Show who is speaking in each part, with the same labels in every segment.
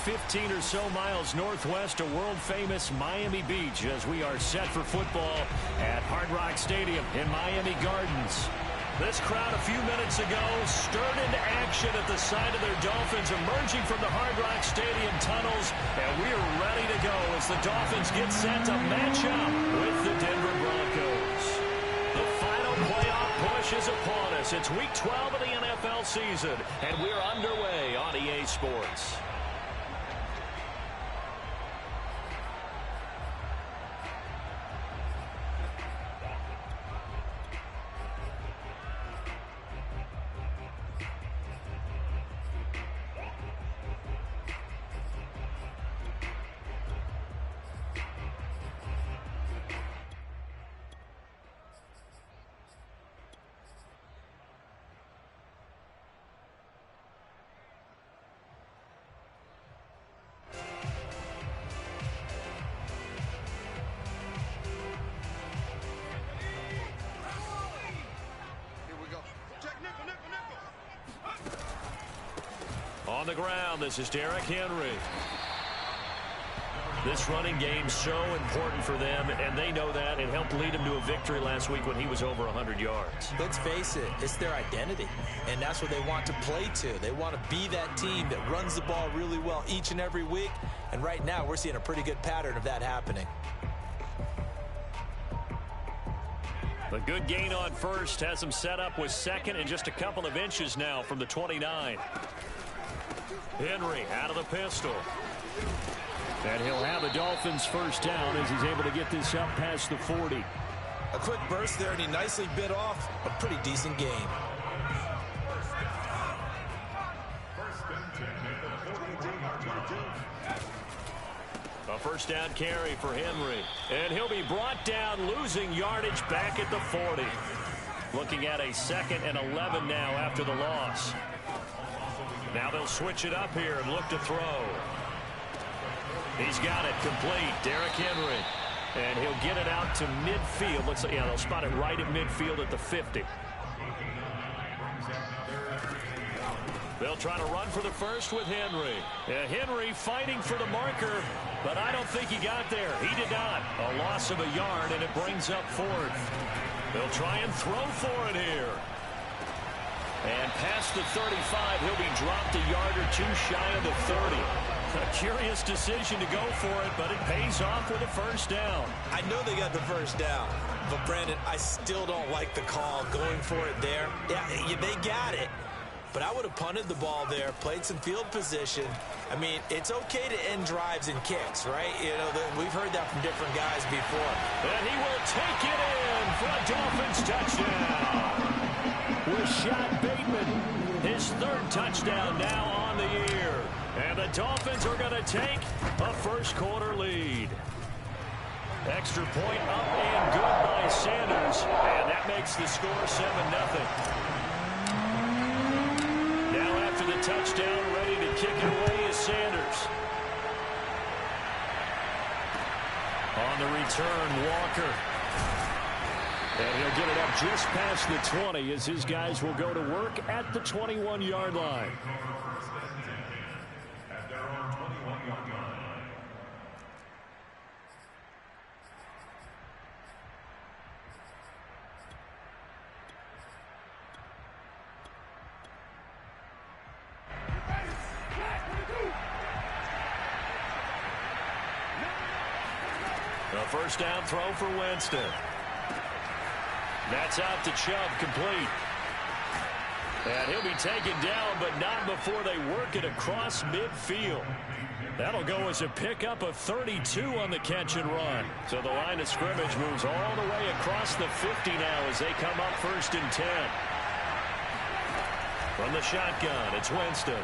Speaker 1: 15 or so miles northwest of world-famous Miami Beach as we are set for football at Hard Rock Stadium in Miami Gardens. This crowd a few minutes ago stirred into action at the side of their Dolphins emerging from the Hard Rock Stadium tunnels, and we are ready to go as the Dolphins get set to match up with the Denver Broncos. The final playoff push is upon us. It's Week 12 of the NFL season, and we're underway on EA Sports. On the ground, this is Derrick Henry. This running game's so important for them, and they know that. It helped lead them to a victory last week when he was over 100 yards.
Speaker 2: Let's face it, it's their identity, and that's what they want to play to. They want to be that team that runs the ball really well each and every week, and right now we're seeing a pretty good pattern of that happening.
Speaker 1: A good gain on first has them set up with second and just a couple of inches now from the 29. Henry out of the pistol. And he'll have the Dolphins first down as he's able to get this up past the 40.
Speaker 2: A quick burst there, and he nicely bit off a pretty decent gain.
Speaker 1: A first down carry for Henry. And he'll be brought down, losing yardage back at the 40. Looking at a 2nd and 11 now after the loss. Now they'll switch it up here and look to throw. He's got it complete. Derrick Henry. And he'll get it out to midfield. Looks like, yeah, they'll spot it right at midfield at the 50. They'll try to run for the first with Henry. Henry fighting for the marker, but I don't think he got there. He did not. A loss of a yard, and it brings up 4th. They'll try and throw for it here. And past the 35, he'll be dropped a yard or two shy of the 30. A curious decision to go for it, but it pays off with a first down.
Speaker 2: I know they got the first down, but Brandon, I still don't like the call going for it there. Yeah, they got it, but I would have punted the ball there, played some field position. I mean, it's okay to end drives and kicks, right? You know, we've heard that from different guys before.
Speaker 1: And he will take it in for a Dolphins touchdown. Rashad Bateman, his 3rd touchdown now on the year. And the Dolphins are going to take a first-quarter lead. Extra point up and good by Sanders. And that makes the score 7-0. Now after the touchdown, ready to kick it away is Sanders. On the return, Walker. And he'll get it up just past the 20 as his guys will go to work at the 21-yard line. A first down throw for Winston. That's out to Chubb, complete. And he'll be taken down, but not before they work it across midfield. That'll go as a pickup of 32 on the catch and run. So the line of scrimmage moves all the way across the 50 now as they come up 1st and 10. From the shotgun, it's Winston.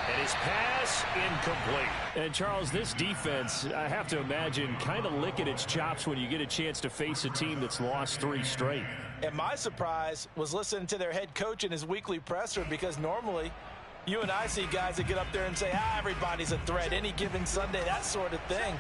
Speaker 1: And his pass incomplete. And, Charles, this defense, I have to imagine, kind of licking its chops when you get a chance to face a team that's lost 3 straight.
Speaker 2: And my surprise was listening to their head coach in his weekly presser, because normally you and I see guys that get up there and say, everybody's a threat any given Sunday, that sort of thing.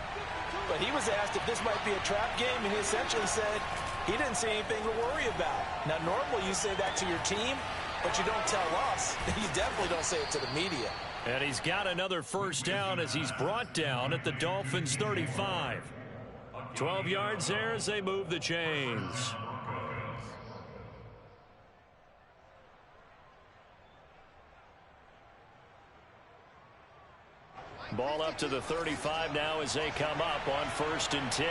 Speaker 2: But he was asked if this might be a trap game, and he essentially said he didn't see anything to worry about. Now, normally you say that to your team, but you don't tell us. You definitely don't say it to the media.
Speaker 1: And he's got another first down as he's brought down at the Dolphins' 35. 12 yards there as they move the chains. Ball up to the 35 now as they come up on 1st and 10.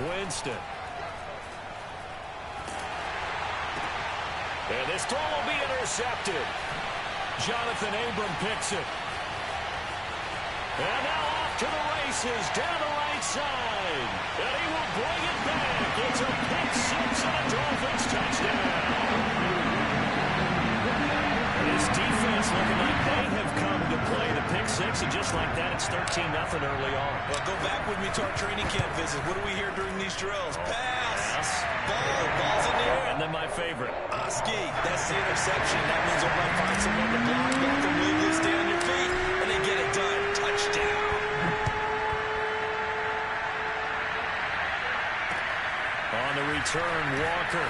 Speaker 1: Winston. And this throw will be intercepted. Jonathan Abram picks it. And now off to the races down the right side. And he will bring it back. It's a pick six and a Dolphins touchdown. This defense looking like they have come to play the pick six, and just like that, it's 13-0 early on.
Speaker 2: Well, go back with me to our training camp visit. What do we hear during these drills? Pass. Ball's in the air.
Speaker 1: And then my favorite.
Speaker 2: Oski, that's the interception. That means they'll might find someone to block. Malcolm Wiggly, stay on your feet, and they get it done. Touchdown.
Speaker 1: On the return, Walker.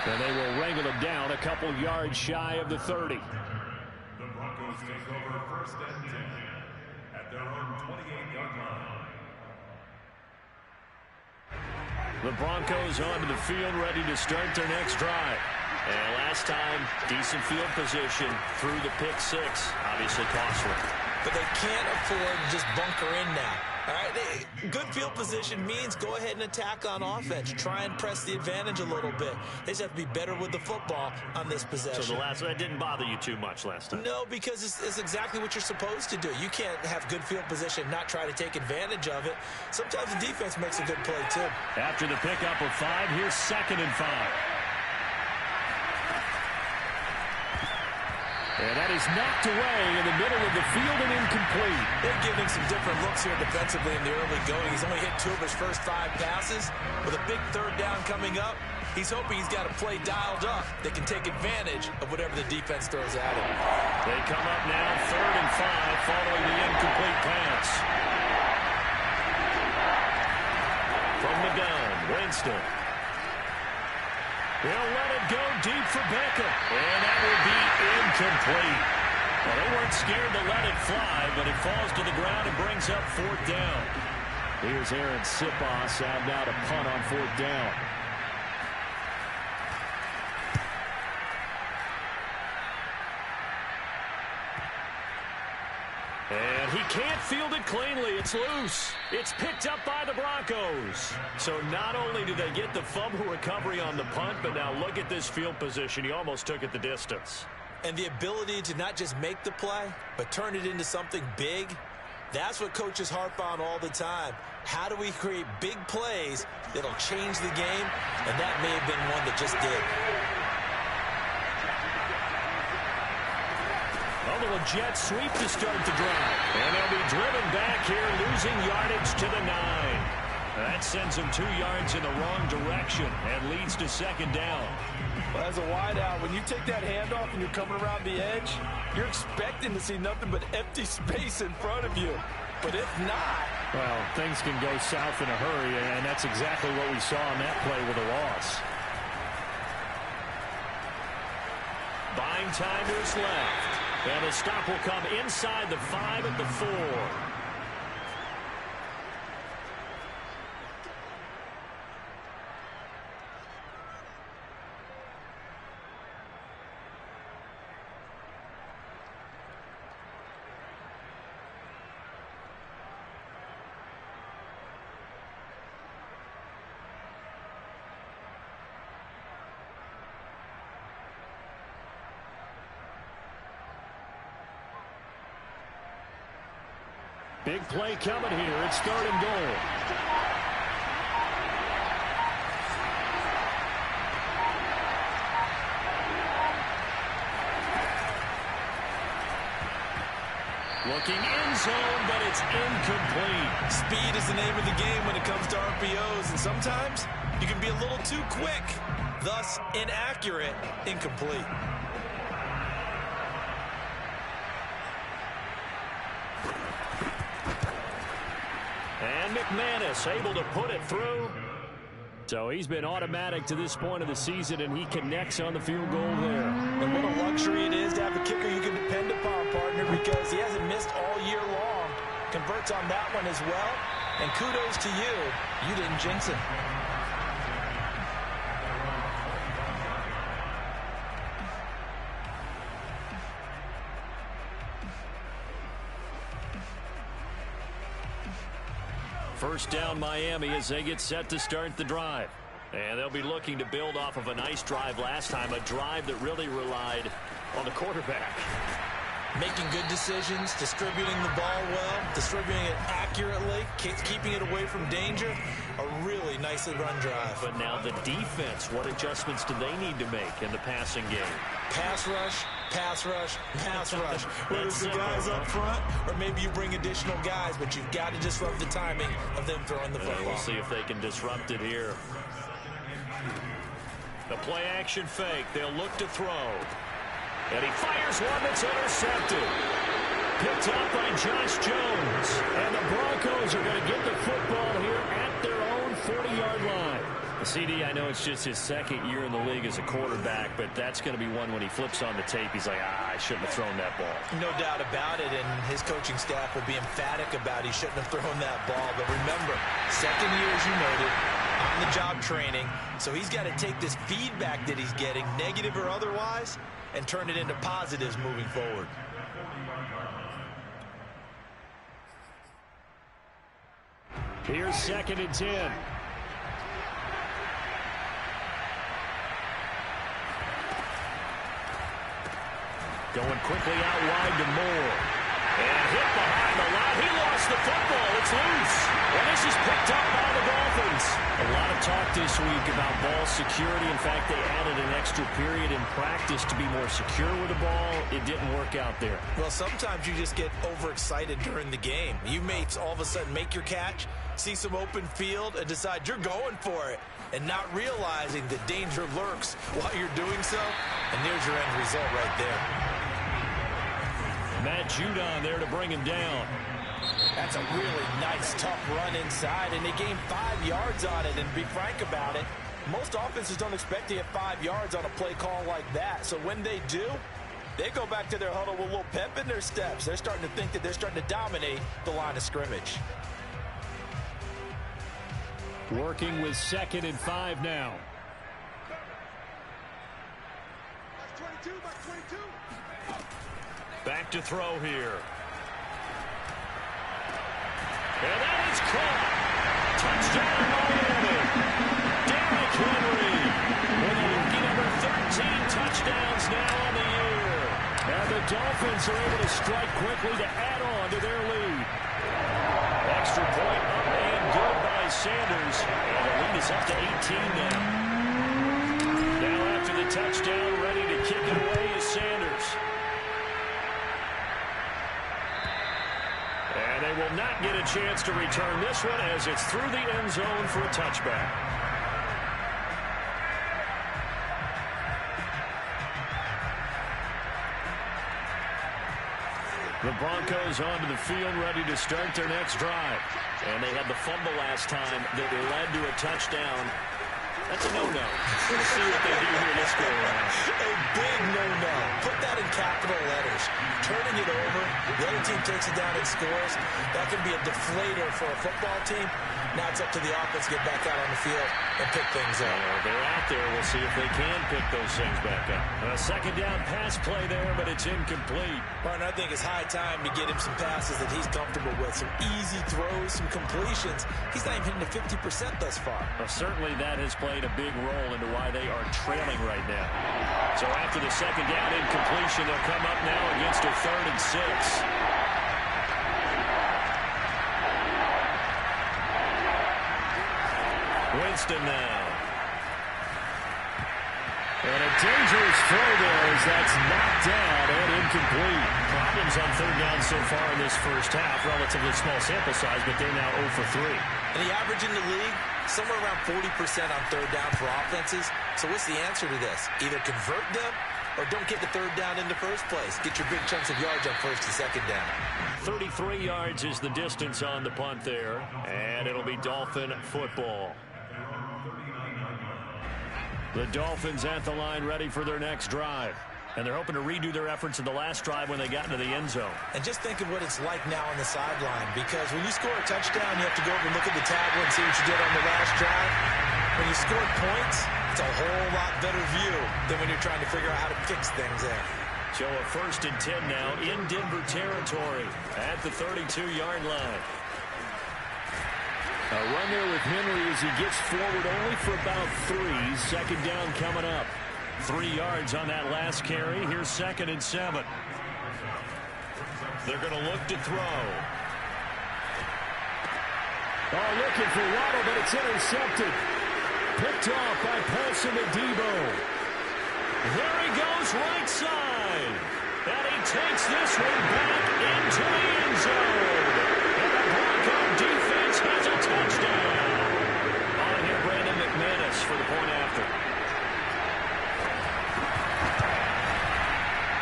Speaker 1: And they will wrangle him down a couple yards shy of the 30.
Speaker 3: The Broncos take over 1st and 10 at their own 28-yard line.
Speaker 1: The Broncos onto the field, ready to start their next drive. And last time, decent field position through the pick six. Obviously costly.
Speaker 2: But they can't afford to just bunker in now. All right, good field position means go ahead and attack on offense. Try and press the advantage a little bit. They just have to be better with the football on this possession.
Speaker 1: So that didn't bother you too much last time?
Speaker 2: No, because it's exactly what you're supposed to do. You can't have good field position and not try to take advantage of it. Sometimes the defense makes a good play, too.
Speaker 1: After the pickup of 5, here's 2nd and 5. And that is knocked away in the middle of the field and incomplete.
Speaker 2: They're giving some different looks here defensively in the early going. He's only hit 2 of his first 5 passes. With a big 3rd down coming up, he's hoping he's got a play dialed up that can take advantage of whatever the defense throws at him.
Speaker 1: They come up now 3rd and 5 following the incomplete pass. From the gun, Winston. They'll let it go deep for Beckham. And that will be incomplete. Well, they weren't scared to let it fly, but it falls to the ground and brings up 4th down. Here's Aaron Sipos out now to punt on 4th down. And he can't field it cleanly. It's loose. It's picked up by the Broncos. So not only do they get the fumble recovery on the punt, but now look at this field position. He almost took it the distance.
Speaker 2: And the ability to not just make the play, but turn it into something big, that's what coaches harp on all the time. How do we create big plays that'll change the game? And that may have been one that just did.
Speaker 1: A little jet sweep to start the drive. And they'll be driven back here, losing yardage to the 9. That sends them 2 yards in the wrong direction and leads to 2nd down.
Speaker 4: Well, as a wideout, when you take that handoff and you're coming around the edge, you're expecting to see nothing but empty space in front of you. But if not...
Speaker 1: Well, things can go south in a hurry, and that's exactly what we saw on that play with a loss. Buying time is left. And the stop will come inside the 5 at the 4. Big play coming here. It's 3rd and goal. Looking end zone, but it's incomplete.
Speaker 2: Speed is the name of the game when it comes to RPOs, and sometimes you can be a little too quick, thus inaccurate, incomplete. And McManus able to put it through.
Speaker 1: So he's been automatic to this point of the season, and he connects on the field goal there.
Speaker 4: And what a luxury it is to have a kicker you can depend upon, partner, because he hasn't missed all year long. Converts on that one as well. And kudos to you. You didn't jinx it.
Speaker 1: First down Miami as they get set to start the drive. And they'll be looking to build off of a nice drive last time, a drive that really relied on the quarterback.
Speaker 2: Making good decisions, distributing the ball well, distributing it accurately, keeping it away from danger. A really nicely run drive.
Speaker 1: But now the defense, what adjustments do they need to make in the passing game?
Speaker 2: Pass rush, pass rush, pass rush. Whether it's the guys up front or maybe you bring additional guys, but you've got to disrupt the timing of them throwing the football.
Speaker 1: We'll see if they can disrupt it here. The play action fake. They'll look to throw. And he fires one that's intercepted. Picked up by Josh Jones. And the Broncos are going to get the football here at their own 40-yard line. The CD, I know it's just his second year in the league as a quarterback, but that's going to be one when he flips on the tape. He's like, I shouldn't have thrown that ball.
Speaker 2: No doubt about it, and his coaching staff will be emphatic about he shouldn't have thrown that ball. But remember, second year, as you noted, on-the-job training. So he's got to take this feedback that he's getting, negative or otherwise, and turn it into positives moving forward.
Speaker 1: Here's 2nd and 10. Going quickly out wide to Moore. And hit behind the line. He lost the football. It's loose. And this is picked up by the Dolphins. A lot of talk this week about ball security. In fact, they added an extra period in practice to be more secure with the ball. It didn't work out there.
Speaker 2: Well, sometimes you just get overexcited during the game. You may all of a sudden make your catch, see some open field, and decide you're going for it, and not realizing that danger lurks while you're doing so. And there's your end result right there.
Speaker 1: Matt Judon there to bring him down.
Speaker 4: That's a really nice, tough run inside, and they gained 5 yards on it. And to be frank about it, most offenses don't expect to get 5 yards on a play call like that. So when they do, they go back to their huddle with a little pep in their steps. They're starting to think that they're starting to dominate the line of scrimmage.
Speaker 1: Working with 2nd and 5 now. Back to throw here. And that is caught. Touchdown, Miami. Derrick Henry with a lucky number 13 touchdowns now on the year. And the Dolphins are able to strike quickly to add on to their lead. Extra point up and good by Sanders. And the lead is up to 18 now. Now after the touchdown, ready to kick it away is Sanders. And they will not get a chance to return this one as it's through the end zone for a touchback. The Broncos onto the field ready to start their next drive. And they had the fumble last time that led to a touchdown. That's a no-no. We'll see what they do here this go around.
Speaker 2: A big no-no. Put that in capital letters. Turning it over, the other team takes it down and scores. That can be a deflator for a football team. Now it's up to the offense to get back out on the field and pick things up.
Speaker 1: They're out there. We'll see if they can pick those things back up. A second down pass play there, but it's incomplete.
Speaker 2: Martin, I think it's high time to get him some passes that he's comfortable with. Some easy throws, some completions. He's not even hitting to 50% thus far.
Speaker 1: Well, certainly that has played a big role into why they are trailing right now. So after the second down incompletion, they'll come up now against a 3rd and 6. Winston now. And a dangerous throw there as that's knocked down and incomplete. Problems on 3rd down so far in this first half. Relatively small sample size, but they're now 0 for 3.
Speaker 2: And the average in the league, somewhere around 40% on 3rd down for offenses. So what's the answer to this? Either convert them or don't get the 3rd down in the first place. Get your big chunks of yards on 1st and 2nd down.
Speaker 1: 33 yards is the distance on the punt there. And it'll be Dolphin football. The Dolphins at the line ready for their next drive. And they're hoping to redo their efforts in the last drive when they got into the end zone.
Speaker 2: And just think of what it's like now on the sideline, because when you score a touchdown, you have to go over and look at the tablet and see what you did on the last drive. When you score points, it's a whole lot better view than when you're trying to figure out how to fix things there.
Speaker 1: So a 1st and 10 now in Denver territory at the 32-yard line. A run there with Henry as he gets forward only for about 3. 2nd down coming up. 3 yards on that last carry. Here's 2nd and 7. They're going to look to throw. Oh, looking for Waddle, but it's intercepted. Picked off by Paulson Adebo. There he goes, right side. And he takes this one back into the end zone. And the Bronco defense has a touchdown. On here, Brandon McManus for the point after.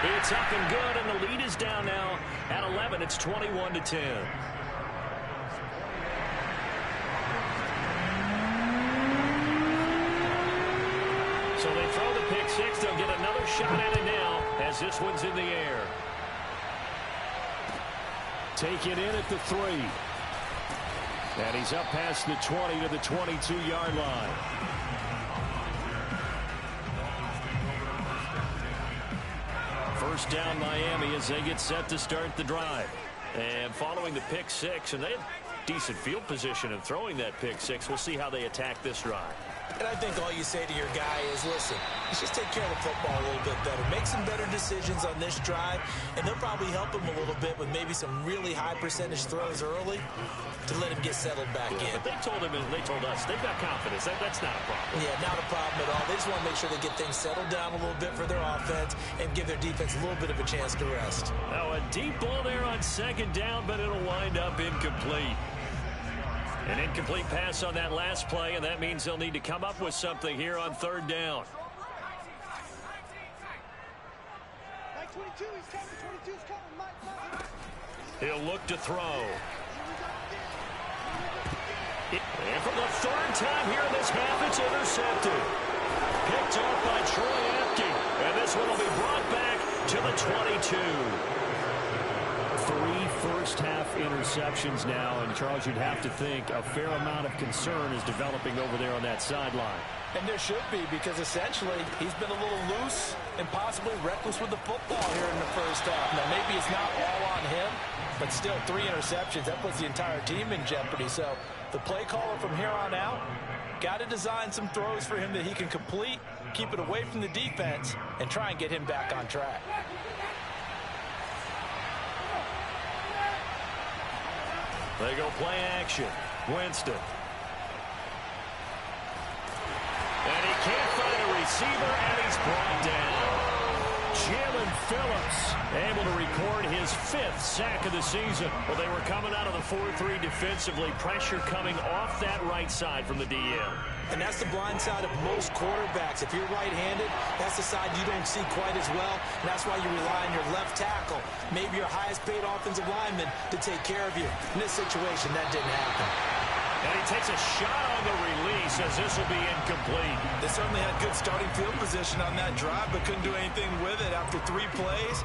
Speaker 1: It's up and good, and the lead is down now at 11. It's 21-10. So they throw the pick six. They'll get another shot at it now as this one's in the air. Take it in at the 3. And he's up past the 20 to the 22-yard line. First down Miami as they get set to start the drive. And following the pick six, and they have decent field position in throwing that pick six. We'll see how they attack this drive.
Speaker 2: And I think all you say to your guy is, listen, let's just take care of the football a little bit better. Make some better decisions on this drive, and they'll probably help him a little bit with maybe some really high percentage throws early to let him get settled back in.
Speaker 1: But they told him and they told us they've got confidence. That's not a problem.
Speaker 2: Yeah, not a problem at all. They just want to make sure they get things settled down a little bit for their offense and give their defense a little bit of a chance to rest.
Speaker 1: Now a deep ball there on 2nd down, but it'll wind up incomplete. An incomplete pass on that last play, and that means they'll need to come up with something here on 3rd down. He'll look to throw. And for the 3rd time here in this half, it's intercepted. Picked off by Troy Apke. And this one will be brought back to the 22. 3 first-half interceptions now, and Charles, you'd have to think a fair amount of concern is developing over there on that sideline.
Speaker 4: And there should be, because essentially he's been a little loose and possibly reckless with the football here in the first half. Now, maybe it's not all on him, but still 3 interceptions. That puts the entire team in jeopardy. So the play caller from here on out got to design some throws for him that he can complete, keep it away from the defense, and try and get him back on track.
Speaker 1: They go play action. Winston. And he can't find a receiver, and he's brought down. Jalen Phillips able to record his 5th sack of the season. Well, they were coming out of the 4-3 defensively. Pressure coming off that right side from the DM.
Speaker 2: And that's the blind side of most quarterbacks. If you're right-handed, that's the side you don't see quite as well. And that's why you rely on your left tackle, maybe your highest-paid offensive lineman, to take care of you. In this situation, that didn't happen.
Speaker 1: And he takes a shot on the release as this will be incomplete.
Speaker 2: They certainly had good starting field position on that drive, but couldn't do anything with it after 3 plays.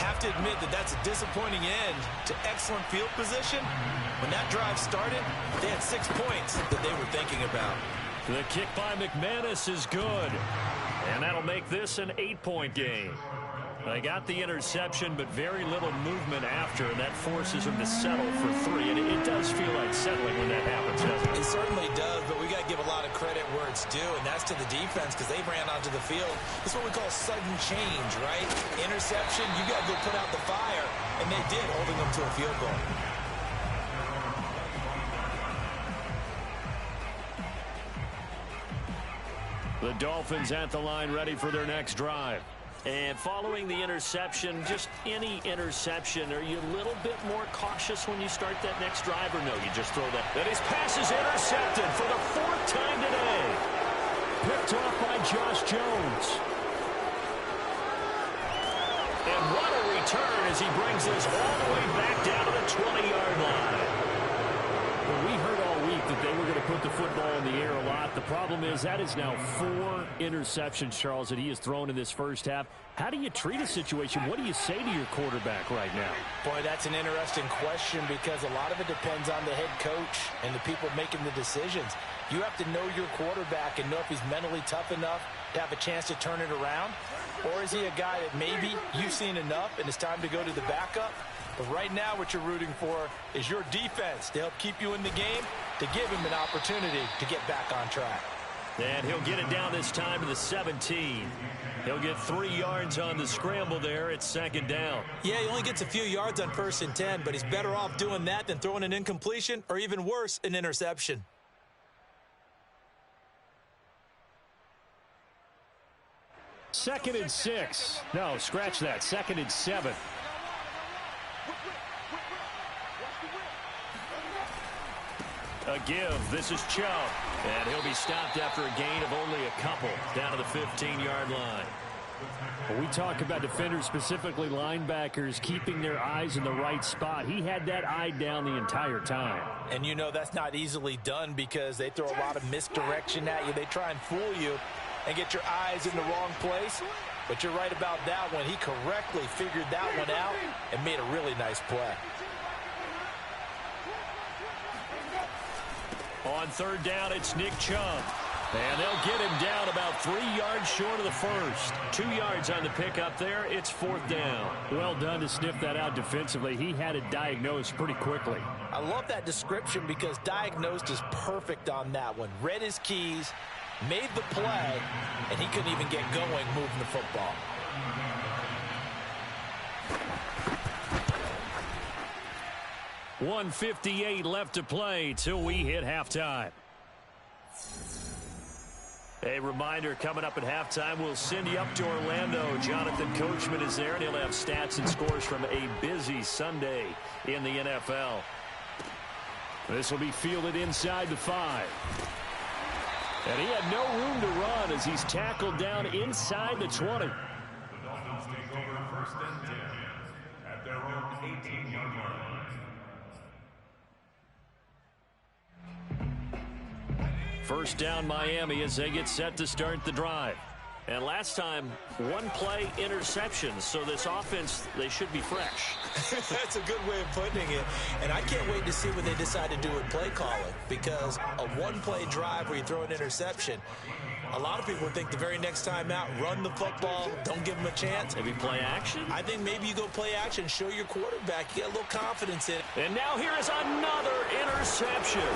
Speaker 2: Have to admit that that's a disappointing end to excellent field position. When that drive started, they had 6 points that they were thinking about.
Speaker 1: The kick by McManus is good. And that'll make this an 8-point game. They got the interception, but very little movement after, and that forces them to settle for 3. And it does feel like settling when that happens, doesn't it?
Speaker 2: It certainly does, but we got to give a lot of credit where it's due, and that's to the defense, because they ran onto the field. It's what we call sudden change, right? Interception, you got to go put out the fire, and they did, holding them to a field goal.
Speaker 1: The Dolphins at the line ready for their next drive. And following the interception, just any interception, are you a little bit more cautious when you start that next drive, or no, you just throw that? That his pass is intercepted for the 4th time today. Picked off by Josh Jones. And what a return as he brings this all the way back down to the 20-yard line. Well, we heard all week that they were going to put put the football in the air a lot. The problem is that is now 4 interceptions, Charles, that he has thrown in this first half. How do you treat a situation? What do you say to your quarterback right now?
Speaker 4: Boy, that's an interesting question because a lot of it depends on the head coach and the people making the decisions. You have to know your quarterback and know if he's mentally tough enough to have a chance to turn it around. Or is he a guy that maybe you've seen enough and it's time to go to the backup? But right now what you're rooting for is your defense to help keep you in the game, to give him an opportunity to get back on track.
Speaker 1: And he'll get it down this time to the 17. He'll get 3 yards on the scramble there. It's second down.
Speaker 2: Yeah, he only gets a few yards on 1st and 10, but he's better off doing that than throwing an incompletion or even worse, an interception.
Speaker 1: Second and 6. No, scratch that. Second and 7. A give. This is Chubb. And he'll be stopped after a gain of only a couple down to the 15-yard line. When we talk about defenders, specifically linebackers, keeping their eyes in the right spot, he had that eye down the entire time.
Speaker 4: And you know that's not easily done because they throw a lot of misdirection at you. They try and fool you and get your eyes in the wrong place. But you're right about that one. He correctly figured that one out and made a really nice play.
Speaker 1: On third down, it's Nick Chubb. And they'll get him down about 3 yards short of the first. 2 yards on the pickup there. It's 4th down. Well done to sniff that out defensively. He had it diagnosed pretty quickly.
Speaker 4: I love that description because diagnosed is perfect on that one. Read his keys, made the play, and he couldn't even get going moving the football.
Speaker 1: .158 left to play till we hit halftime. A reminder, coming up at halftime, we'll send you up to Orlando. Jonathan Coachman is there, and he'll have stats and scores from a busy Sunday in the NFL. This will be fielded inside the 5. And he had no room to run as he's tackled down inside the 20.
Speaker 3: The Dolphins take over 1st and 10 at their own 18-yard line.
Speaker 1: First down Miami as they get set to start the drive. And last time, 1 play interception. So this offense, they should be fresh.
Speaker 2: That's a good way of putting it. And I can't wait to see what they decide to do with play calling. Because a 1-play drive where you throw an interception, a lot of people think the very next time out, run the football, don't give them a chance.
Speaker 1: Maybe play action?
Speaker 2: I think maybe you go play action, show your quarterback, you get a little confidence in it.
Speaker 1: And now here is another interception.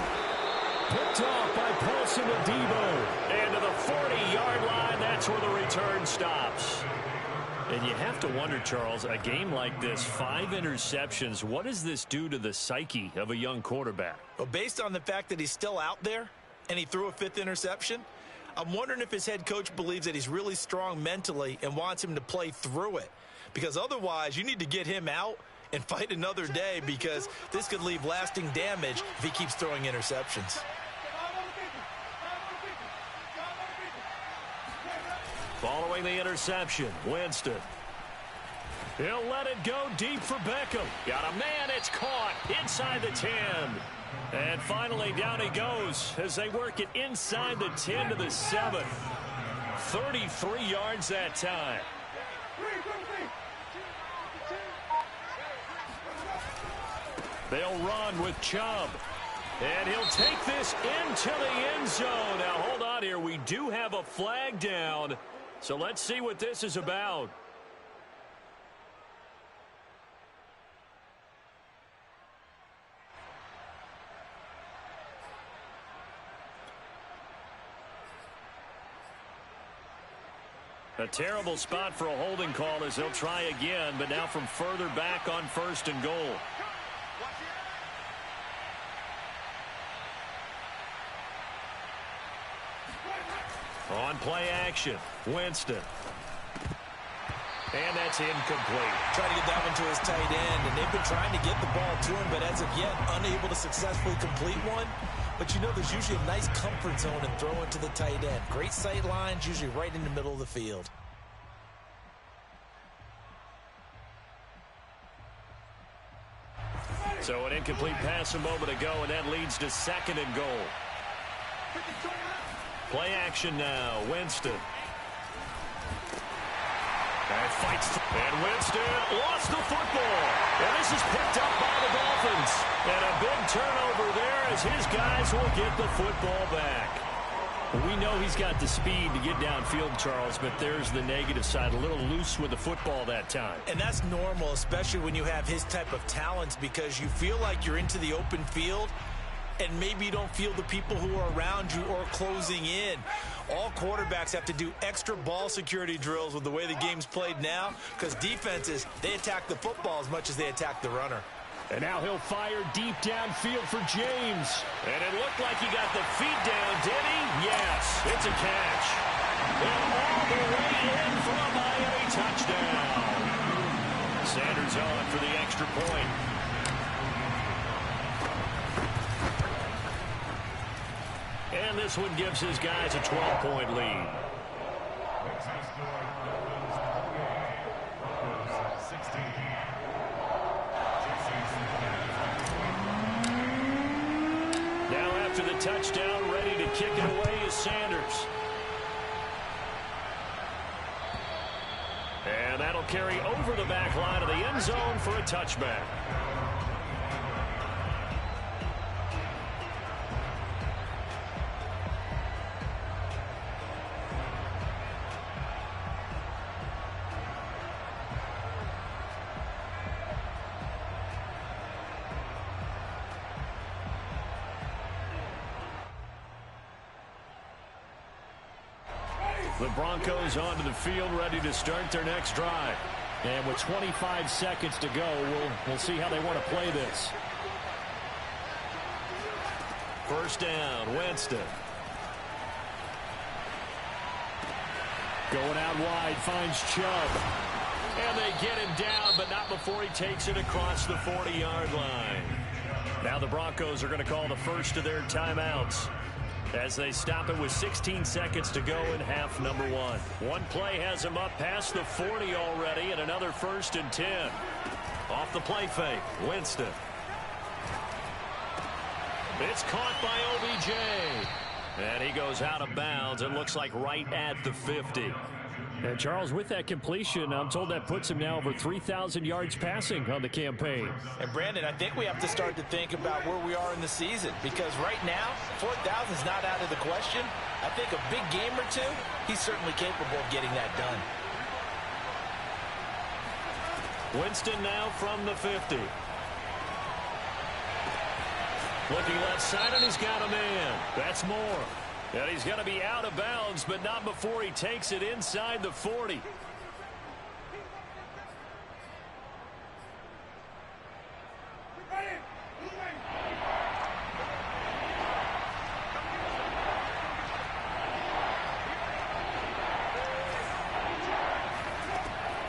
Speaker 1: Picked off by Paulson Adebo. And to the 40-yard line, that's where the return stops. And you have to wonder, Charles, a game like this, 5 interceptions, what does this do to the psyche of a young quarterback?
Speaker 2: Well, based on the fact that he's still out there and he threw a 5th interception, I'm wondering if his head coach believes that he's really strong mentally and wants him to play through it. Because otherwise, you need to get him out and fight another day because this could leave lasting damage if he keeps throwing interceptions.
Speaker 1: Following the interception, Winston. He'll let it go deep for Beckham. Got a man, it's caught inside the 10. And finally down he goes as they work it inside the 10 to the 7. 33 yards that time. They'll run with Chubb. And he'll take this into the end zone. Now, hold on here. We do have a flag down. So let's see what this is about. A terrible spot for a holding call as they'll try again, but now from further back on 1st and goal. On play action, Winston. And that's incomplete.
Speaker 2: Trying to get that one to his tight end, and they've been trying to get the ball to him, but as of yet, unable to successfully complete one. But you know there's usually a nice comfort zone in throwing to the tight end. Great sight lines, usually right in the middle of the field.
Speaker 1: So an incomplete pass a moment ago, and that leads to 2nd and goal. Play action now. Winston. And fights. And Winston lost the football. And this is picked up by the Dolphins. And a big turnover there as his guys will get the football back. We know he's got the speed to get downfield, Charles, but there's the negative side. A little loose with the football that time.
Speaker 2: And that's normal, especially when you have his type of talents, because you feel like you're into the open field and maybe you don't feel the people who are around you or closing in. All quarterbacks have to do extra ball security drills with the way the game's played now, because defenses, they attack the football as much as they attack the runner.
Speaker 1: And now he'll fire deep downfield for James. And it looked like he got the feet down, did he? Yes, it's a catch. And all the way in for a Miami touchdown. Sanders on for the extra point. And this one gives his guys a 12-point lead. Now after the touchdown, ready to kick it away is Sanders. And that'll carry over the back line of the end zone for a touchback. The Broncos onto the field, ready to start their next drive. And with 25 seconds to go, we'll see how they want to play this. First down, Winston. Going out wide, finds Chubb. And they get him down, but not before he takes it across the 40-yard line. Now the Broncos are going to call the first of their timeouts as they stop it with 16 seconds to go in half number one. One play has them up past the 40 already, and another 1st and 10. Off the play fake, Winston. It's caught by OBJ. And he goes out of bounds. It looks like right at the 50. And Charles, with that completion, I'm told that puts him now over 3,000 yards passing on the campaign.
Speaker 4: And Brandon, I think we have to start to think about where we are in the season, because right now, 4,000 is not out of the question. I think a big game or two, he's certainly capable of getting that done.
Speaker 1: Winston now from the 50. Looking left side, and he's got a man. That's Moore. And he's going to be out of bounds, but not before he takes it inside the 40.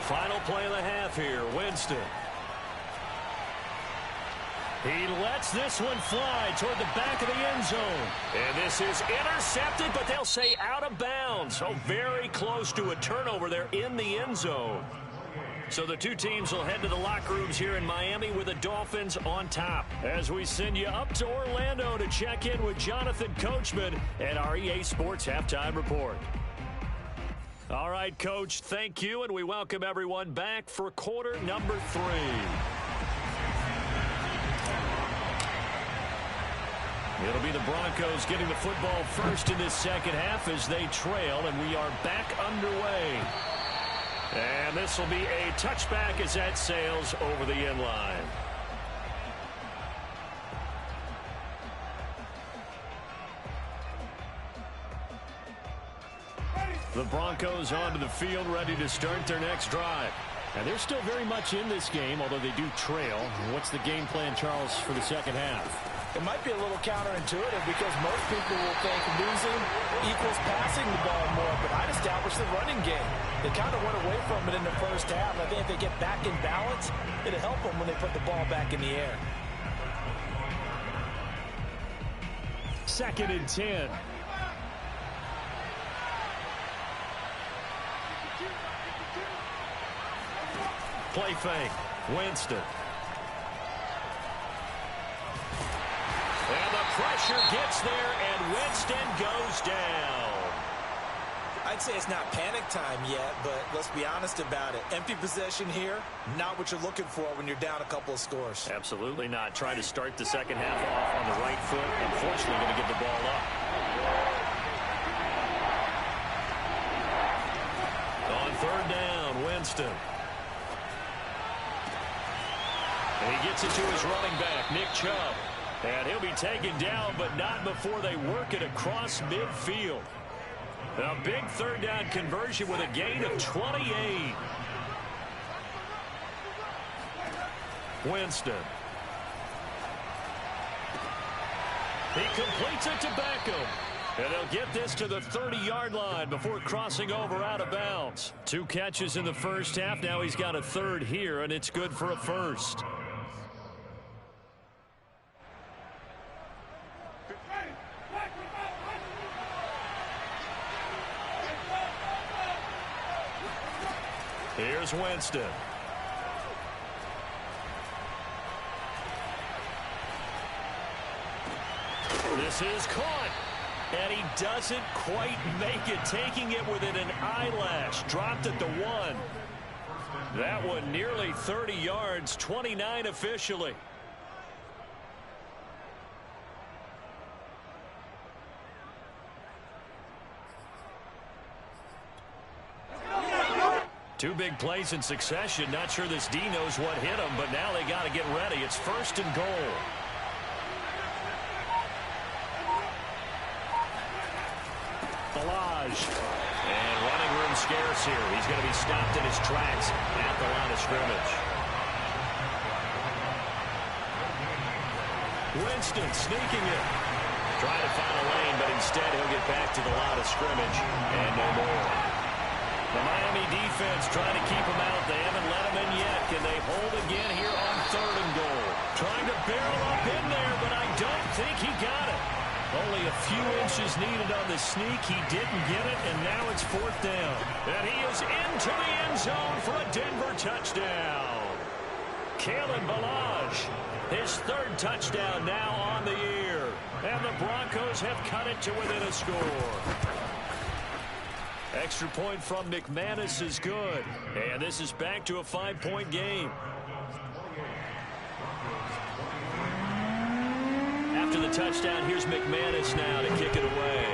Speaker 1: Final play of the half here, Winston. He lets this one fly toward the back of the end zone. And this is intercepted, but they'll say out of bounds. So very close to a turnover there in the end zone. So the two teams will head to the locker rooms here in Miami with the Dolphins on top, as we send you up to Orlando to check in with Jonathan Coachman at our EA Sports Halftime Report. All right, Coach, thank you, and we welcome everyone back for quarter number 3. It'll be the Broncos getting the football first in this second half as they trail, and we are back underway. And this will be a touchback as that sails over the end line. The Broncos onto the field, ready to start their next drive. And they're still very much in this game, although they do trail. What's the game plan, Charles, for the second half?
Speaker 4: It might be a little counterintuitive because most people will think losing equals passing the ball more, but I'd establish the running game. They kind of went away from it in the first half. I think if they get back in balance, it'll help them when they put the ball back in the air.
Speaker 1: 2nd and 10. Play fake. Winston. And the pressure gets there, and Winston goes down.
Speaker 2: I'd say it's not panic time yet, but let's be honest about it. Empty possession here, not what you're looking for when you're down a couple of scores.
Speaker 1: Absolutely not. Trying to start the second half off on the right foot. Unfortunately, going to give the ball up. On third down, Winston. And he gets it to his running back, Nick Chubb. And he'll be taken down, but not before they work it across midfield. A big third down conversion with a gain of 28. Winston. He completes it to Beckham. And they'll get this to the 30-yard line before crossing over out of bounds. 2 catches in the first half. Now he's got a third here, and it's good for a first. Here's Winston. This is caught. And he doesn't quite make it, taking it within an eyelash. Dropped at the 1. That one nearly 30 yards, 29 officially. Two big plays in succession. Not sure this D knows what hit him, but now they got to get ready. It's first and goal. Balaj. And running room scarce here. He's going to be stopped in his tracks at the line of scrimmage. Winston sneaking it. Trying to find a lane, but instead he'll get back to the line of scrimmage and no more. The Miami defense trying to keep him out. They haven't let him in yet. Can they hold again here on third and goal? Trying to barrel up in there, but I don't think he got it. Only a few inches needed on the sneak. He didn't get it, and now it's fourth down. And he is into the end zone for a Denver touchdown. Kalen Balaj, his third touchdown now on the year. And the Broncos have cut it to within a score. Extra point from McManus is good. And this is back to a 5-point game. After the touchdown, here's McManus now to kick it away.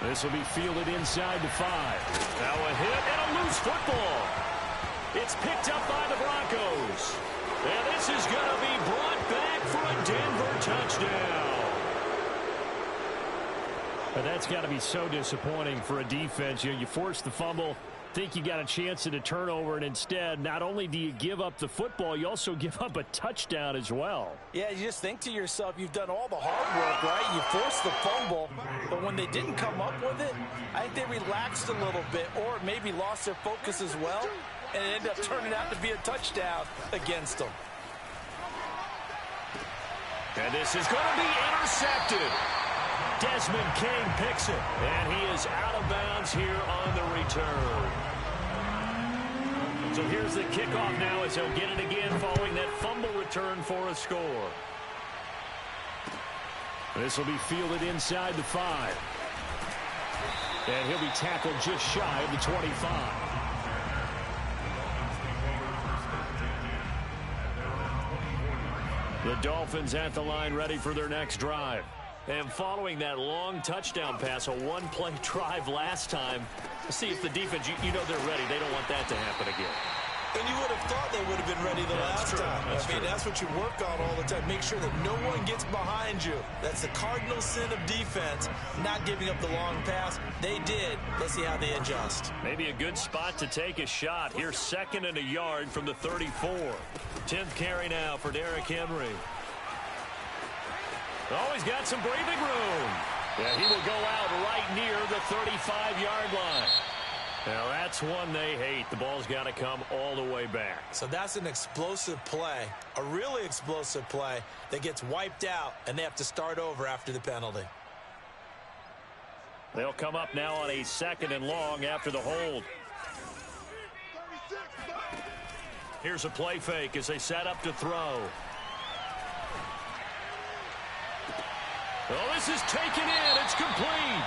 Speaker 1: This will be fielded inside the 5. Now a hit and a loose football. It's picked up by the Broncos. And this is going to be brought back for a Denver touchdown. But that's got to be so disappointing for a defense. You force the fumble, think you got a chance at a turnover, and instead, not only do you give up the football, you also give up a touchdown as well.
Speaker 4: Yeah, you just think to yourself, you've done all the hard work, right? You forced the fumble, but when they didn't come up with it, I think they relaxed a little bit or maybe lost their focus as well, and it ended up turning out to be a touchdown against them.
Speaker 1: And this is going to be intercepted. Desmond King picks it, and he is out of bounds here on the return. So here's the kickoff now as he'll get it again following that fumble return for a score. This will be fielded inside the 5. And he'll be tackled just shy of the 25. The Dolphins at the line ready for their next drive. And following that long touchdown pass, a one-play drive last time, see if the defense, you know they're ready. They don't want that to happen again.
Speaker 2: And you would have thought they would have been ready the last time. I mean, that's what you work on all the time. Make sure that no one gets behind you. That's the cardinal sin of defense, not giving up the long pass. They did. Let's see how they adjust.
Speaker 1: Maybe a good spot to take a shot. Here's second and a yard from the 34. 10th carry now for Derrick Henry. Oh, he's got some breathing room. Yeah, he will go out right near the 35-yard line. Now, that's one they hate. The ball's got to come all the way back.
Speaker 2: So that's an explosive play, a really explosive play that gets wiped out, and they have to start over after the penalty.
Speaker 1: They'll come up now on a second and long after the hold. Here's a play fake as they set up to throw. Oh, this is taken in. It's complete.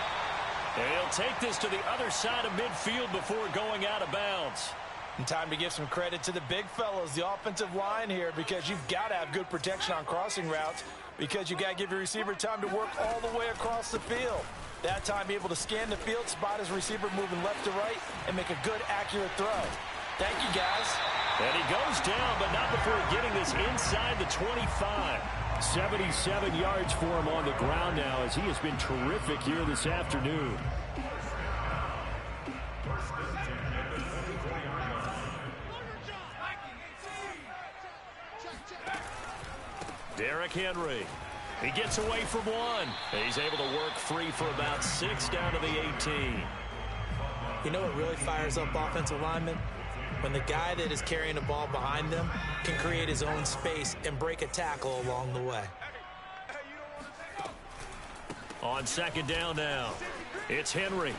Speaker 1: And he'll take this to the other side of midfield before going out of bounds.
Speaker 4: And time to give some credit to the big fellows, the offensive line here, because you've got to have good protection on crossing routes, because you've got to give your receiver time to work all the way across the field. That time, be able to scan the field, spot his receiver moving left to right, and make a good, accurate throw. Thank you, guys.
Speaker 1: And he goes down, but not before getting this inside the 25. 77 yards for him on the ground now, as he has been terrific here this afternoon. Derrick Henry. He gets away from one. He's able to work free for about 6 down to the 18.
Speaker 2: You know what really fires up offensive linemen? When the guy that is carrying the ball behind them can create his own space and break a tackle along the way.
Speaker 1: On second down now, it's Henry.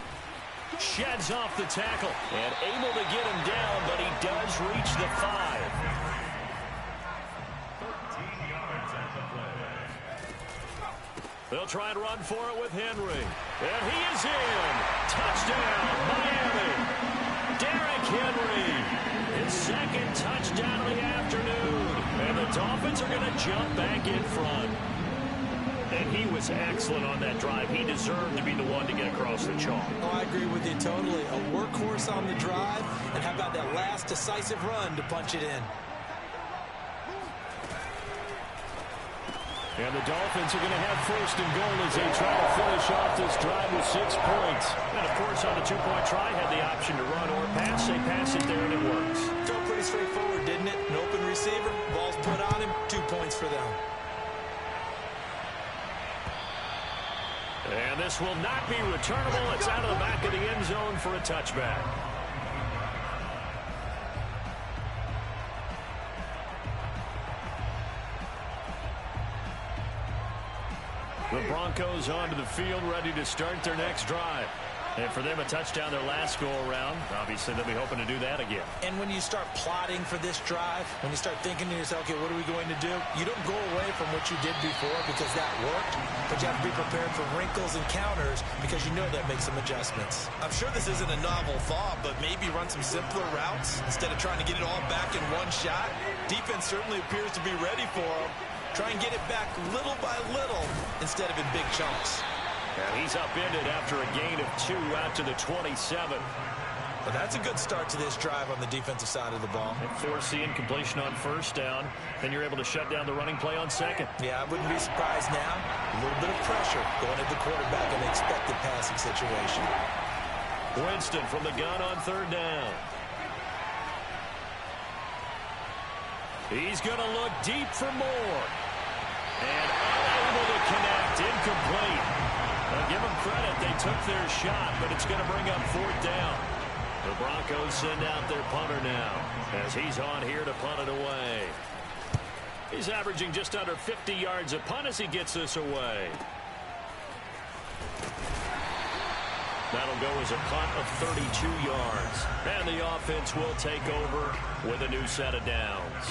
Speaker 1: Sheds off the tackle and able to get him down, but he does reach the 5. They'll try and run for it with Henry. And he is in. Touchdown, Miami. Derrick Henry. His second touchdown of the afternoon. And the Dolphins are going to jump back in front. And he was excellent on that drive. He deserved to be the one to get across the chalk.
Speaker 2: Oh, I agree with you totally. A workhorse on the drive. And how about that last decisive run to punch it in?
Speaker 1: And the Dolphins are going to have first and goal as they try to finish off this drive with 6 points. And, of course, on the 2-point try, had the option to run or pass. They pass it there, and it works.
Speaker 2: Felt pretty straightforward, didn't it? An open receiver, ball's put on him, 2 points for them.
Speaker 1: And this will not be returnable. It's out of the back of the end zone for a touchback. The Broncos onto the field, ready to start their next drive. And for them, a touchdown their last go-around. Obviously, they'll be hoping to do that again.
Speaker 2: And when you start plotting for this drive, when you start thinking to yourself, okay, what are we going to do? You don't go away from what you did before because that worked, but you have to be prepared for wrinkles and counters because you know that makes some adjustments. I'm sure this isn't a novel thought, but maybe run some simpler routes instead of trying to get it all back in one shot. Defense certainly appears to be ready for them. Try and get it back little by little instead of in big chunks.
Speaker 1: And he's upended after a gain of 2 out to the 27.
Speaker 2: But that's a good start to this drive on the defensive side of the ball.
Speaker 1: And force the incompletion on first down. Then you're able to shut down the running play on second.
Speaker 2: Yeah, I wouldn't be surprised now. A little bit of pressure going at the quarterback in an expected passing situation.
Speaker 1: Winston from the gun on third down. He's going to look deep for more. And unable to connect. Incomplete. Now give them credit. They took their shot, but it's going to bring up 4th down. The Broncos send out their punter now as he's on here to punt it away. He's averaging just under 50 yards a punt as he gets this away. That'll go as a punt of 32 yards. And the offense will take over with a new set of downs.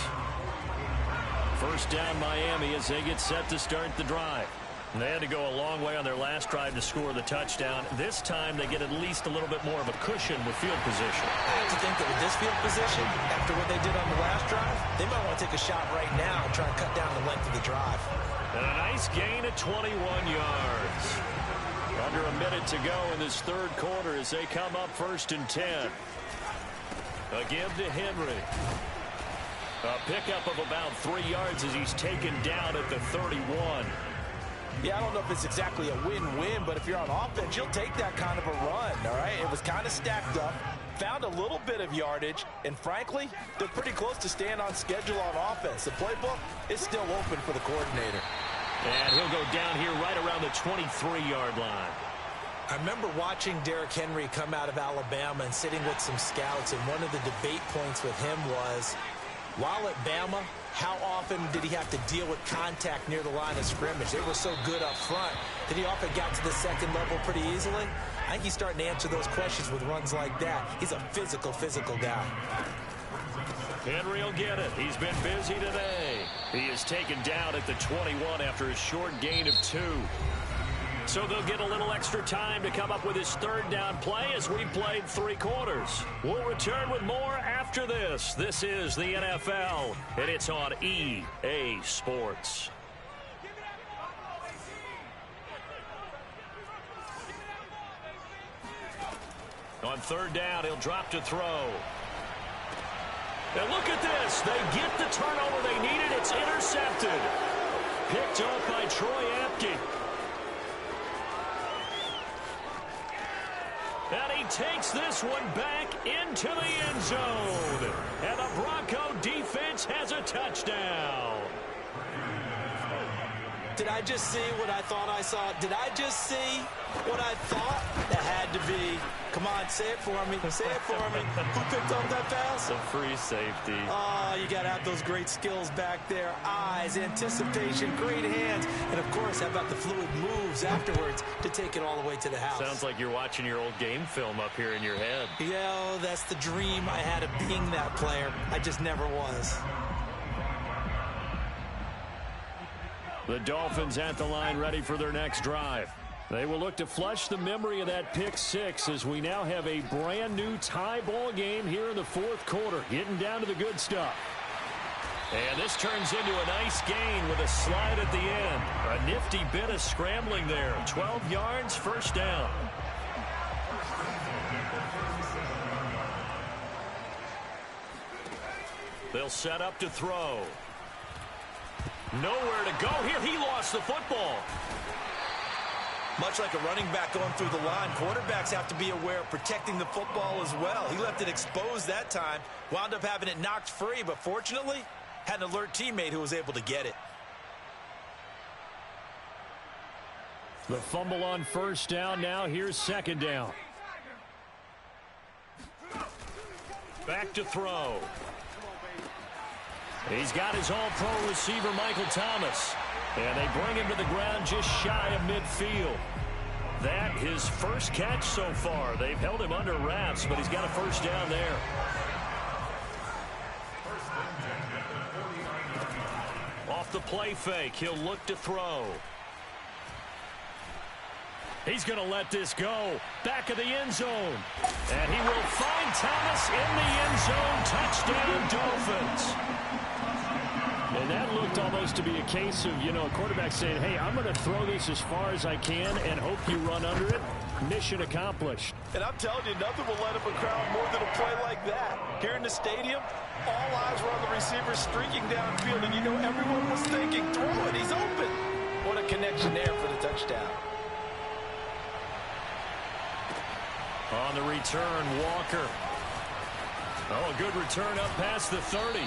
Speaker 1: First down Miami as they get set to start the drive. And they had to go a long way on their last drive to score the touchdown. This time they get at least a little bit more of a cushion with field position.
Speaker 2: I have to think that with this field position, after what they did on the last drive, they might want to take a shot right now and try and cut down the length of the drive.
Speaker 1: And a nice gain of 21 yards. Under a minute to go in this third quarter as they come up 1st and 10. A give to Henry. A pickup of about 3 yards as he's taken down at the 31.
Speaker 4: Yeah, I don't know if it's exactly a win-win, but if you're on offense, you'll take that kind of a run, all right? It was kind of stacked up, found a little bit of yardage, and frankly, they're pretty close to staying on schedule on offense. The playbook is still open for the coordinator.
Speaker 1: And he'll go down here right around the 23-yard line.
Speaker 2: I remember watching Derrick Henry come out of Alabama and sitting with some scouts, and one of the debate points with him was, while at Bama, how often did he have to deal with contact near the line of scrimmage? They were so good up front that he often got to the second level pretty easily. I think he's starting to answer those questions with runs like that. He's a physical guy.
Speaker 1: Henry will get it. He's been busy today. He is taken down at the 21 after a short gain of 2. So they'll get a little extra time to come up with his third down play as we played 3 quarters. We'll return with more after this. This is the NFL, and it's on EA Sports. On third down, he'll drop to throw. And look at this. They get the turnover they needed. It's intercepted. Picked up by Troy Apke. And he takes this one back into the end zone. And the Bronco defense has a touchdown.
Speaker 2: Did I just see what I thought I saw? Did I just see what I thought? That had to be. Come on, say it for me. Say it for me. Who picked up that pass?
Speaker 1: The free safety.
Speaker 2: Oh, you got to have those great skills back there. Eyes, anticipation, great hands. And, of course, how about the fluid moves afterwards to take it all the way to the house?
Speaker 1: Sounds like you're watching your old game film up here in your head.
Speaker 2: Yeah, that's the dream I had of being that player. I just never was.
Speaker 1: The Dolphins at the line ready for their next drive. They will look to flush the memory of that pick 6 as we now have a brand new tie ball game here in the 4th quarter, getting down to the good stuff. And this turns into a nice gain with a slide at the end. A nifty bit of scrambling there. 12 yards, first down. They'll set up to throw. Nowhere to go here. He lost the football.
Speaker 2: Much like a running back going through the line, quarterbacks have to be aware of protecting the football as well. He left it exposed that time, wound up having it knocked free, but fortunately, had an alert teammate who was able to get it.
Speaker 1: The fumble on first down. Now here's second down. Back to throw. He's got his all-pro receiver, Michael Thomas. And they bring him to the ground just shy of midfield. That his first catch so far. They've held him under wraps, but he's got a first down there. Off the play fake, he'll look to throw. He's going to let this go. Back of the end zone. And he will find Thomas in the end zone. Touchdown, Dolphins. And that looked almost to be a case of, a quarterback saying, hey, I'm going to throw this as far as I can and hope you run under it. Mission accomplished.
Speaker 4: And I'm telling you, nothing will let up a crowd more than a play like that. Here in the stadium, all eyes were on the receiver streaking downfield, and everyone was thinking, throw it, he's open. What a connection there for the touchdown.
Speaker 1: On the return, Walker. Oh, a good return up past the 30.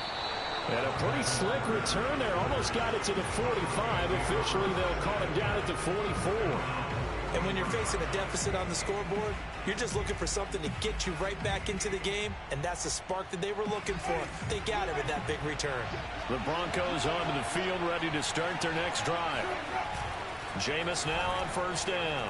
Speaker 1: And a pretty slick return there. Almost got it to the 45. Officially, they'll call him down at the 44.
Speaker 2: And when you're facing a deficit on the scoreboard, you're just looking for something to get you right back into the game, and that's the spark that they were looking for. They got it with that big return.
Speaker 1: The Broncos onto the field, ready to start their next drive. Jameis now on first down.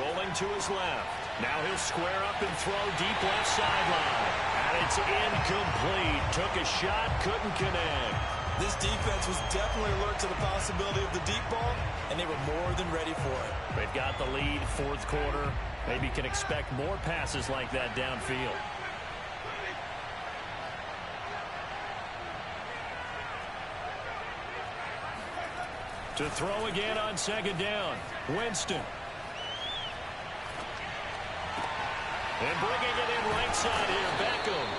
Speaker 1: Rolling to his left. Now he'll square up and throw deep left sideline. And it's incomplete. Took a shot, couldn't connect.
Speaker 2: This defense was definitely alert to the possibility of the deep ball, and they were more than ready for it.
Speaker 1: They've got the lead, 4th quarter. Maybe can expect more passes like that downfield. To throw again on second down. Winston. And bringing it in right side here, Beckham.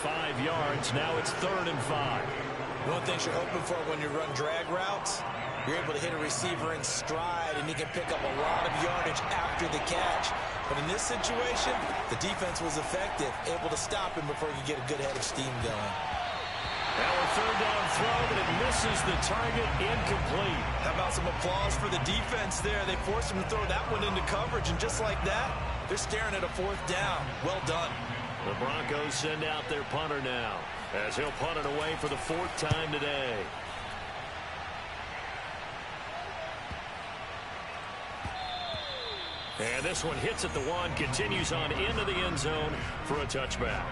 Speaker 1: 5 yards, now it's 3rd and 5.
Speaker 2: One thing you're hoping for when you run drag routes, you're able to hit a receiver in stride, and he can pick up a lot of yardage after the catch. But in this situation, the defense was effective, able to stop him before he could get a good head of steam going.
Speaker 1: Now a 3rd down throw, but it misses the target, incomplete.
Speaker 2: How about some applause for the defense there? They forced him to throw that one into coverage, and just like that, they're staring at a 4th down. Well done.
Speaker 1: The Broncos send out their punter now, as he'll punt it away for the 4th time today. And this one hits at the 1, continues on into the end zone for a touchback.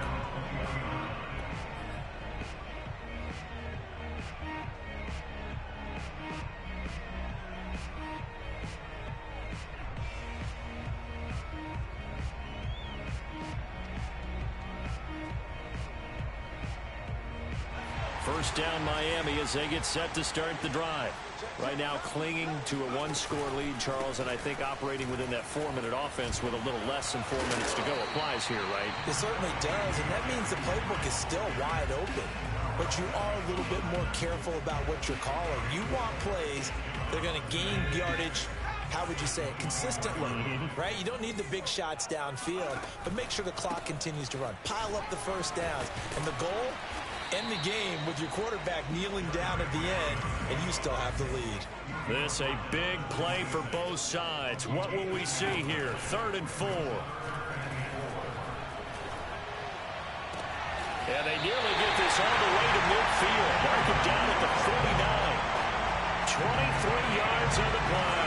Speaker 1: First down Miami as they get set to start the drive. Right now clinging to a one-score lead, Charles, and I think operating within that 4-minute offense with a little less than 4 minutes to go applies here, right?
Speaker 2: It certainly does, and that means the playbook is still wide open. But you are a little bit more careful about what you're calling. You want plays that are going to gain yardage, how would you say it, consistently, right? You don't need the big shots downfield, but make sure the clock continues to run. Pile up the first downs. And the goal, end the game with your quarterback kneeling down at the end, and you still have the lead.
Speaker 1: This a big play for both sides. What will we see here? 3rd and 4. And they nearly get this all the way to midfield. Mark it down at the 49. 23 yards on the play.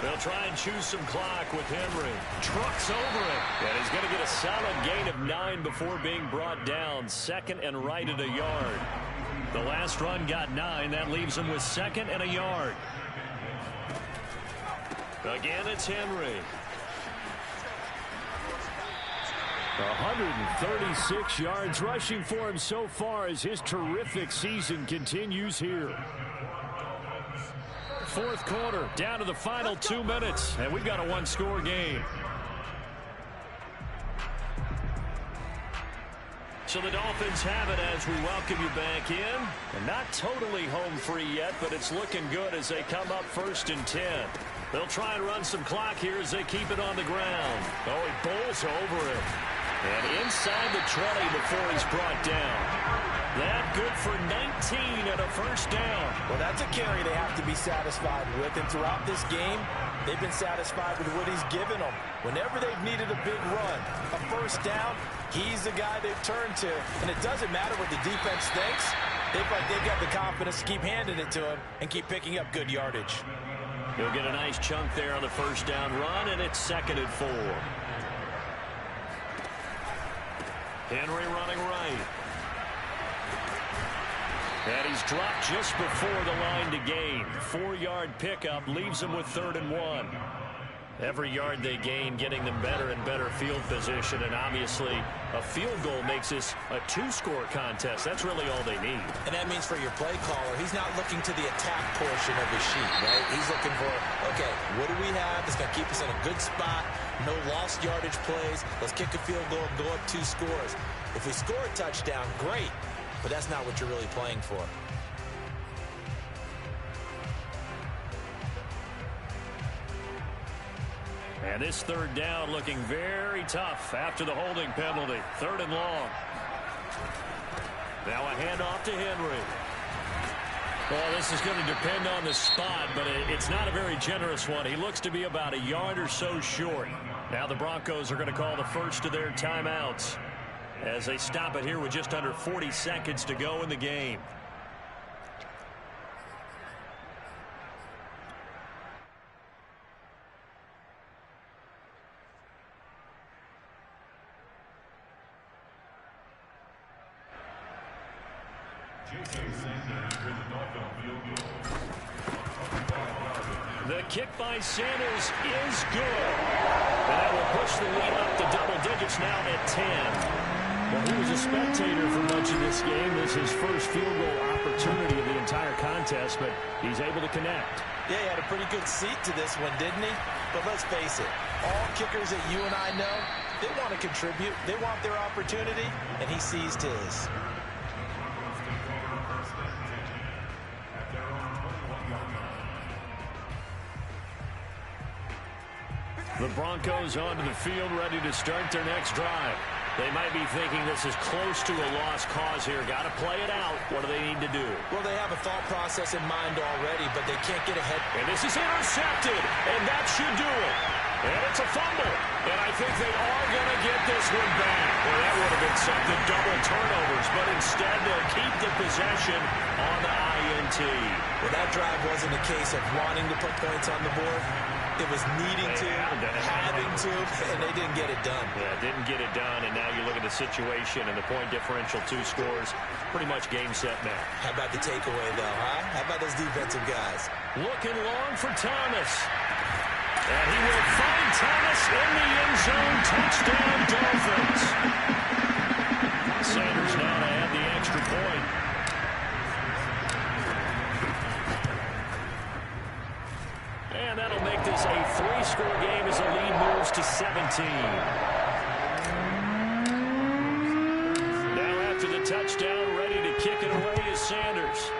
Speaker 1: They'll try and choose some clock with Henry. Trucks over it. And he's going to get a solid gain of 9 before being brought down. 2nd and right at a yard. The last run got 9. That leaves him with 2nd and a yard. Again, it's Henry. 136 yards rushing for him so far as his terrific season continues here. 4th quarter, down to the final 2 minutes, and we've got a one-score game. So the Dolphins have it as we welcome you back in. And not totally home free yet, but it's looking good as they come up 1st and 10. They'll try and run some clock here as they keep it on the ground. Oh, he bowls over it. And inside the 20 before he's brought down. That good for 19 and a first down.
Speaker 4: Well, that's a carry they have to be satisfied with. And throughout this game, they've been satisfied with what he's given them. Whenever they've needed a big run, a first down, he's the guy they've turned to. And it doesn't matter what the defense thinks. They've got the confidence to keep handing it to him and keep picking up good yardage.
Speaker 1: He'll get a nice chunk there on the first down run, and it's 2nd and 4. Henry running right. And he's dropped just before the line to gain. 4-yard pickup leaves him with 3rd and 1. Every yard they gain, getting them better and better field position. And obviously, a field goal makes this a 2-score contest. That's really all they need.
Speaker 2: And that means for your play caller, he's not looking to the attack portion of his sheet, right? He's looking for, okay, what do we have that's going to keep us in a good spot? No lost yardage plays. Let's kick a field goal and go up 2 scores. If we score a touchdown, great. But that's not what you're really playing for.
Speaker 1: And this 3rd down looking very tough after the holding penalty. 3rd and long. Now a handoff to Henry. Well, this is going to depend on the spot, but it's not a very generous one. He looks to be about a yard or so short. Now the Broncos are going to call the first of their timeouts as they stop it here with just under 40 seconds to go in the game. The kick by Sanders is good. And that will push the lead up to double digits now at 10. Well, he was a spectator for much of this game. This is his first field goal opportunity of the entire contest, but he's able to connect.
Speaker 2: Yeah, he had a pretty good seat to this one, didn't he? But let's face it, all kickers that you and I know, they want to contribute. They want their opportunity, and he seized his.
Speaker 1: The Broncos onto the field, ready to start their next drive. They might be thinking this is close to a lost cause here. Got to play it out. What do they need to do?
Speaker 2: Well, they have a thought process in mind already, but they can't get ahead.
Speaker 1: And this is intercepted, and that should do it. And it's a fumble. And I think they are going to get this one back. Well, that would have been something, double turnovers, but instead they'll keep the possession on the INT.
Speaker 2: Well, that drive wasn't a case of wanting to put points on the board. It was needing to, having to, and they didn't get it done.
Speaker 1: Yeah, didn't get it done, and now you look at the situation and the point differential, 2 scores, pretty much game, set, match.
Speaker 2: How about the takeaway, though, huh? How about those defensive guys?
Speaker 1: Looking long for Thomas. And he will find Thomas in the end zone. Touchdown, Dolphins. Now after the touchdown, ready to kick it away is Sanders.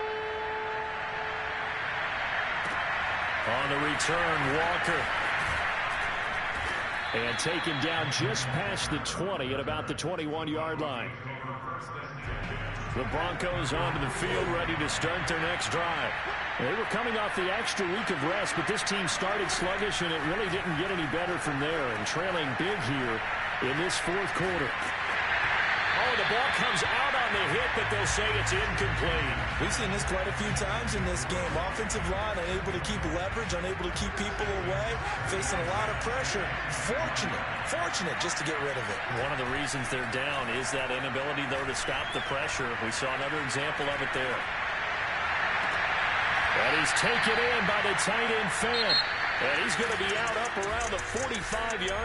Speaker 1: On the return, Walker. And taken down just past the 20 at about the 21-yard line. The Broncos onto the field, ready to start their next drive. They were coming off the extra week of rest, but this team started sluggish, and it really didn't get any better from there, and trailing big here in this fourth quarter. Oh, the ball comes out on the hit, but they'll say it's incomplete.
Speaker 2: We've seen this quite a few times in this game. Offensive line unable to keep leverage, unable to keep people away, facing a lot of pressure. Fortunate just to get rid of it.
Speaker 1: One of the reasons they're down is that inability, though, to stop the pressure. We saw another example of it there. And he's taken in by the tight end, Fant. And he's going to be out up around the 45-yard